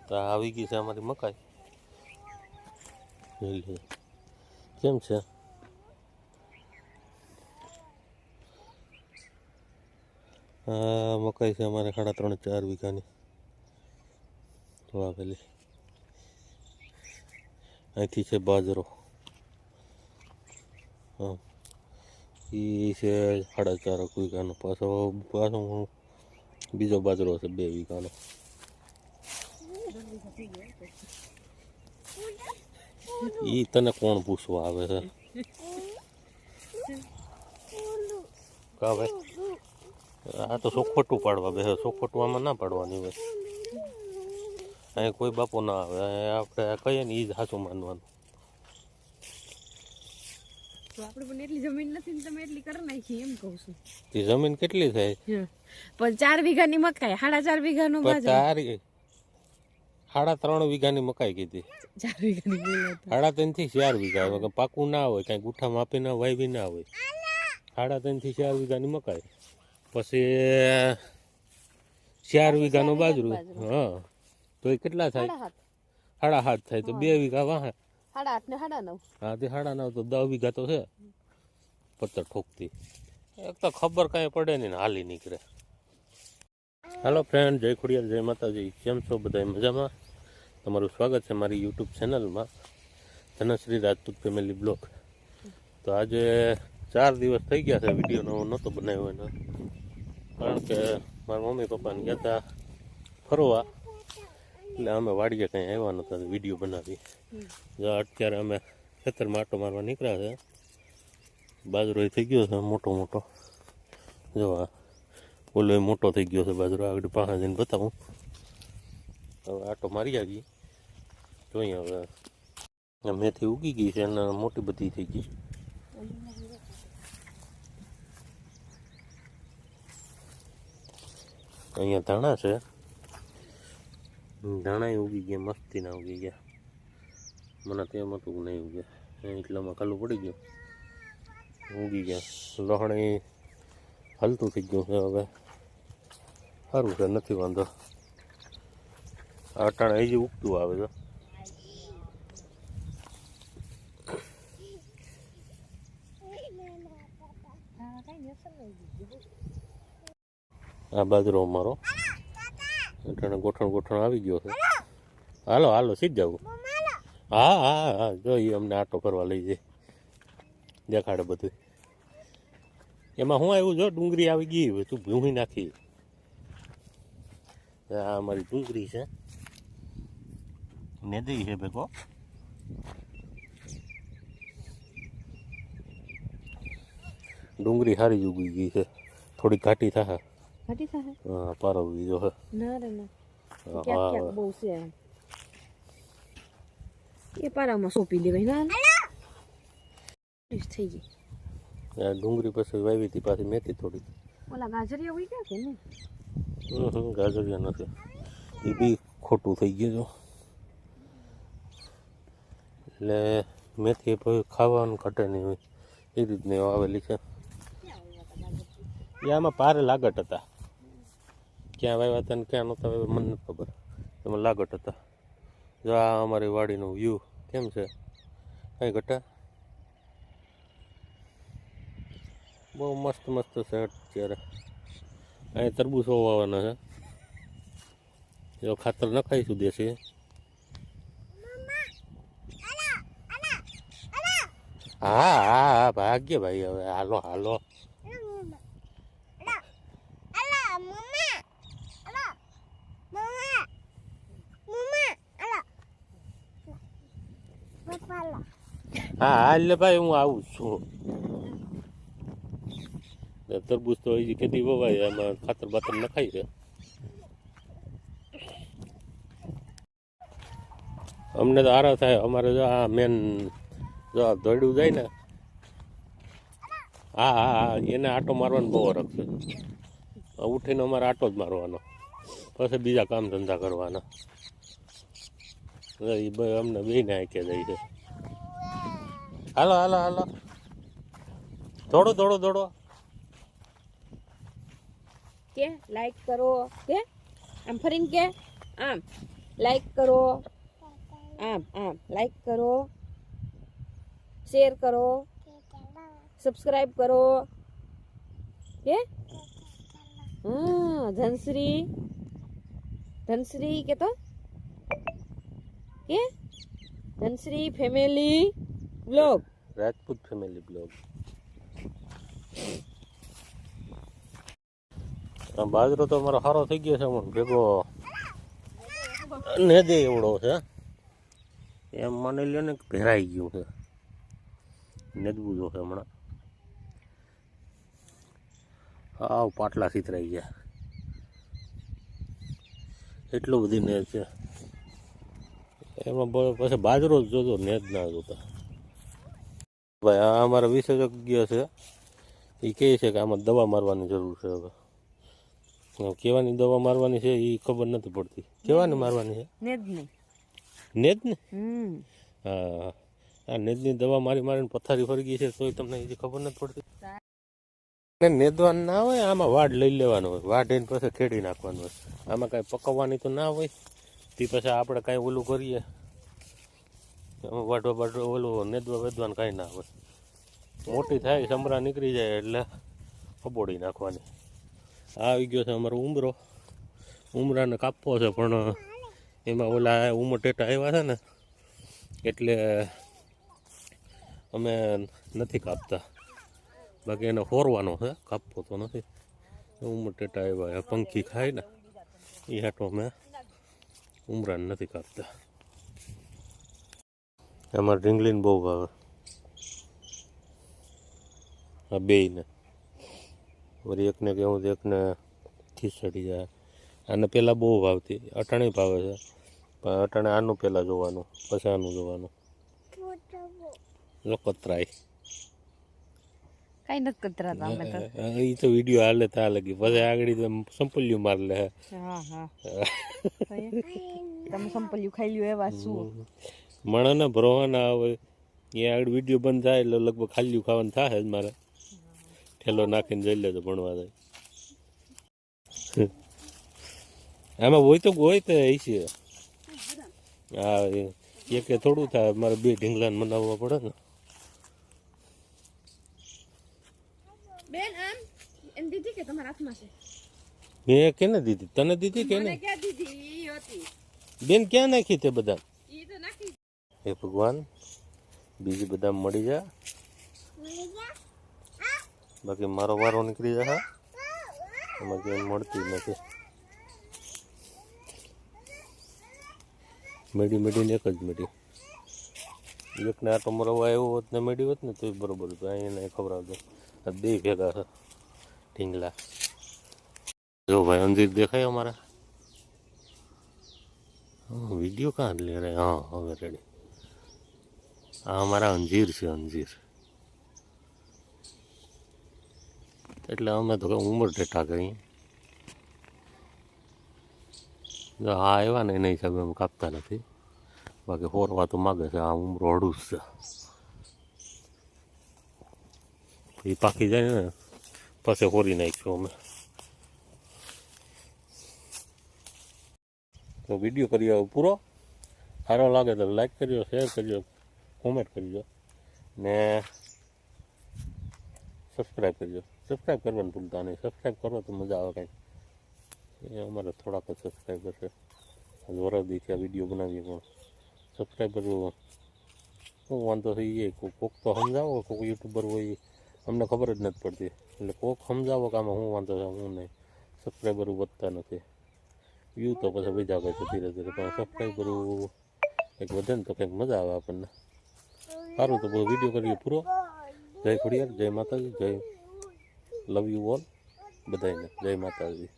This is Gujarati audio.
તો આવી ગઈ છે અમારી મકાઈ. કેમ છે? મકાઈ છે અમારે 3.5-4 વીઘાની વાવેલી. અહીંથી છે બાજરો, હા એ છે 4.5 વીઘાનો. પાછો બીજો બાજરો છે 2 વીઘાનો. ઈ તને કોણ પૂછવા આવે છે? કા ભાઈ આ તો ચોખોટું પાડવા બે. ચોખોટું આમાં ના પાડવાની હોય. અહીંયા કોઈ બાપો ના આવે. આપણે કહીએ ને એ જ સાચું માનવાનું. આપણે પણ એટલી જમીન નથી ને તમે એટલી કરી નાખી એમ કહું છું. એ જમીન કેટલી થાય? પણ 4 વીઘાની મકાઈ, 4.5 વીઘાનો બાજરો. 3.5 વીઘાની મકાઈ કીધી. 4 વીઘાની બોલ્યા 3.5 થી 4 વીઘા. પાકું ના હોય, કઈ ગુઠા માપી ના વાવી ના હોય. 3.5 થી 4 વીઘાની મકાઈ, પછી 4 વીઘાનો બાજરું. હા તો એ કેટલા થાય? 7.5 થાય તો 2 વીઘા વાહ. 8.5 ને 9.5. હા તે 9.5 તો 10 વીઘા તો છે. પત્તર ઠોકતી એક તો ખબર કાંઈ પડે નહીં ને હાલી નીકળે. હાલો ફ્રેન્ડ, જય ખોડિયાર, જય માતાજી. કેમ છો બધા? મજામાં? તમારું સ્વાગત છે મારી યુટ્યુબ ચેનલમાં ધનશ્રી રાજપૂત ફેમિલી બ્લોગ. તો આજે 4 દિવસ થઈ ગયા છે વિડીયો નહોતો બનાવ્યો એનો, કારણ કે મારા મમ્મી પપ્પાને ગયા હતા ફરવા, એટલે અમે વાડીએ કંઈ આવ્યા નહોતા વિડીયો બનાવી. અત્યારે અમે ખેતરમાં આટો મારવા નીકળ્યા છે. બાજરો થઈ ગયો છે મોટો મોટો. જો ઓલો મોટો થઈ ગયો છે બાજરો. આગળ પાસે જઈને બતાવું. હવે આટો મારી આવી જોઈએ. હવે મેથી ઉગી ગઈ છે અને મોટી બધી થઈ ગઈ. અહીંયા ધાણા છે. ધાણા ઉગી ગયા, મસ્તીના ઉગી ગયા. મને તેમ હતું નહીં ઉગ્યા, એટલામાં ખાલું પડી ગયું. ઉગી ગયા. લહણી હલતું થઈ ગયું છે. હવે સારું છે, નથી વાંધો. અટાણે હજી ઉગતું આવે છે. આ બાજરો અમારો અટાણે ગોઠણ આવી ગયો છે. હાલો હાલો સીધ જવું. હા હા હા જોઈએ અમને આટો કરવા લઈ જાય, દેખાડે બધું. એમાં હું આવ્યું જો ડુંગળી આવી ગઈ, તું ભૂંગી નાખી. આ અમારી ડુંગળી છે, નેદી છે ભેગો. ડુંગળી સારી જ ઉગી ગઈ છે. થોડી ઘાટી થાય. હા પારવવી જો હે. બહુ છે એ પારામાં સોંપી દેવાય. ના થઈ ગઈ ડુંગળી પછી વાવી હતી, પાછી મેથી થોડી. ઓલા ગાજરિયા હોય કે ને? ગાજરિયા નથી, એ બી ખોટું થઈ ગયું જો. એટલે મેથી ખાવાનું ઘટે નહીં હોય એ રીતની આવેલી છે. એ આમાં પારે લાગટ હતા. ક્યાં વાવ્યા હતા ને ક્યાં નહોતા વાવ્યા મને નથી ખબર. એમાં લાગટ હતા. જો આ અમારી વાડીનો વ્યૂ કેમ છે? કઈ ઘટા બહુ મસ્ત મસ્ત છે અત્યારે. અહીં તરબૂચ વાવવાના છે. જો ખાતર નખાઈશું દેશી. હા હા હા ભાગ્ય ભાઈ. હવે હાલો હાલો. હા હાલ ભાઈ હું આવું છું. તરબૂચ તો હજી કેદી વવાય, એમાં ખાતર બાતર નખાય છે. અમને તો આરા થાય. અમારે જો આ મેન જો દોડ્યું જાય ને, હા હા હા એને આટો મારવાનો બહુ રખ છે. ઉઠીને અમારે આટો જ મારવાનો, પછી બીજા કામ ધંધા કરવાના. અમને બેને આંકે જાય છે. હાલો હાલો હાલો, દોડો દોડો દોડો. કે લાઈક કરો, કે આમ ફરીને કે આમ લાઈક કરો, આમ આમ લાઈક કરો, શેર કરો, સબસ્ક્રાઇબ કરો કે હા ધનશ્રી ધનશ્રી કે તો કે Dhanashree family blog Rajput family blog. બાજરો તો અમારો સારો થઈ ગયો છે હમણાં ભેગો ને દે એવડો છે એમ માની લ્યો ને કે ભેરાઈ ગયું છે નેદવું જો છે હમણાં આવ પાટલા સીતરાઈ ગયા એટલું બધી નેદ છે એમાં પછી બાજરો જ જોજો નેદ ના જોતા. ભાઈ આ અમારા વિશેષજ્ઞ છે એ કહે છે કે આમાં દવા મારવાની જરૂર છે. હવે કેવાની દવા મારવાની છે એ ખબર નથી પડતી. કેવાની મારવાની છે? નેદ નહીં. નેદ ને? હા આ નેદની દવા મારી મારીને પથારી ફરી ગઈ છે તોય તમને હજી ખબર નથી પડતી. નેદવાનું ના હોય આમાં વાડ લઈ લેવાનો હોય વાડ એને પછી ખેડી નાખવાનું હોય. આમાં કાંઈ પકવવાની તો ના હોય તે પછી આપણે કાંઈ ઓલું કરીએ વાઢવા બાઢવા ઓલું નેદવા વેદવાનું કાંઈ ના હોય. મોટી થાય સમરા નીકળી જાય એટલે કબોડી નાખવાની. આ આવી ગયો છે અમારો ઉમરો. ઉમરાને કાપવો છે પણ એમાં ઓલા ઉમટેટા આવ્યા છે ને એટલે અમે નથી કાપતા. બાકી એને ફોરવાનો છે કાપવો તો નથી. ઉમટેટા આવ્યા પંખી ખાય ને એ હાટો અમે ઉમરાને નથી કાપતા. અમારે ઢીંગલીને બહુ ભાવે આ બેયને. વળી એકને કેવું તો એકને ખીચડી જાય. આને પહેલાં બહુ ભાવતી અટાણે ભાવે છે પણ અટાણે આનું પહેલાં જોવાનું પછી આનું જોવાનું. કતરાય કઈ નથી કતરાતા અમે તો. એ તો વિડીયો હાલે તા લગી પછી આગળ તો સંપલ્યું માર લે. હા હા તમે સંપલ્યું ખાઈ લ્યો એવા શું મણાના ભરવાના આવે એ આગળ વિડીયો બંધ થાય એટલે લગભગ ખાલી ખાવાનું થાય જ મારે. ઠેલો નાખીને જઈ લેજો ભણવા જાય. આમાં હોય તો એ છે. હા એક થોડું થાય મારે બે ઢીંગલાને મનાવવા પડે ને. બેન આમ એમ દીધી કે તમારા હાથમાં છે? મેં કેને દીધી? તને દીધી કે મને નહીં? ક્યાં દીધી? ઈ હતી. બેન ક્યાં નાખી તે બધા? ઈ તો નાખી. હે ભગવાન બીજી બધા મળી જાય બાકી મારો વારો નીકળી જાય. એમાં કેમ મળતી નથી. મેડી મેડીને એક જ મેડી. એકને આટો મરવા આવ્યો હોત ને મેડી હોત ને તો બરોબર હતું. અહીંયા ખવડાવજો. આ બે ભેગા છે ઢીંગલા. જો ભાઈ અંજીર દેખાય અમારા? વિડીયો કાં લે રે? હા હવે રેડી. આ અમારા અંજીર છે અંજીર. એટલે અમે તો ઉંમર ટેટા કરીએ. હા આવ્યા ને એના હિસાબે અમે કાપતા નથી. બાકી હોરવા તો માગે છે. આ ઉમરો હળું જ છે. એ પાકી જાય ને પછી હોરી નાખ્યું અમે. તો વિડીયો કરી આવો પૂરો. સારો લાગે તો લાઈક કરજો, શેર કરજો, કોમેન્ટ કરજો ને સબસ્ક્રાઈબ કરજો. સબસ્ક્રાઈબ કરવાનું ભૂલતા નહીં. સબસ્ક્રાઈબ કરો તો મજા આવે કંઈક. એ અમારે થોડાક જ સબસ્ક્રાઈબર છે. વરદી છે આ વિડીયો બનાવીએ પણ સબસ્ક્રાઈબર શું વાંધો થઈ જાય. કોક તો સમજાવો. કોઈક યુટ્યુબર હોય અમને ખબર જ નથી પડતી. એટલે કોક સમજાવો કે આમાં શું વાંધો છે હું નહીં. સબસ્ક્રાઈબરો વધતા નથી. વ્યૂ તો પછી બીજા કંઈ છે ધીરે ધીરે પણ સબસ્ક્રાઈબરો કંઈક વધે ને તો કંઈક મજા આવે આપણને. સારું તો બધો વિડીયો કરીએ પૂરો. જય ખોડિયાર, જય માતાજી, જય લવ યુ ઓલ બધાને. જય માતાજી.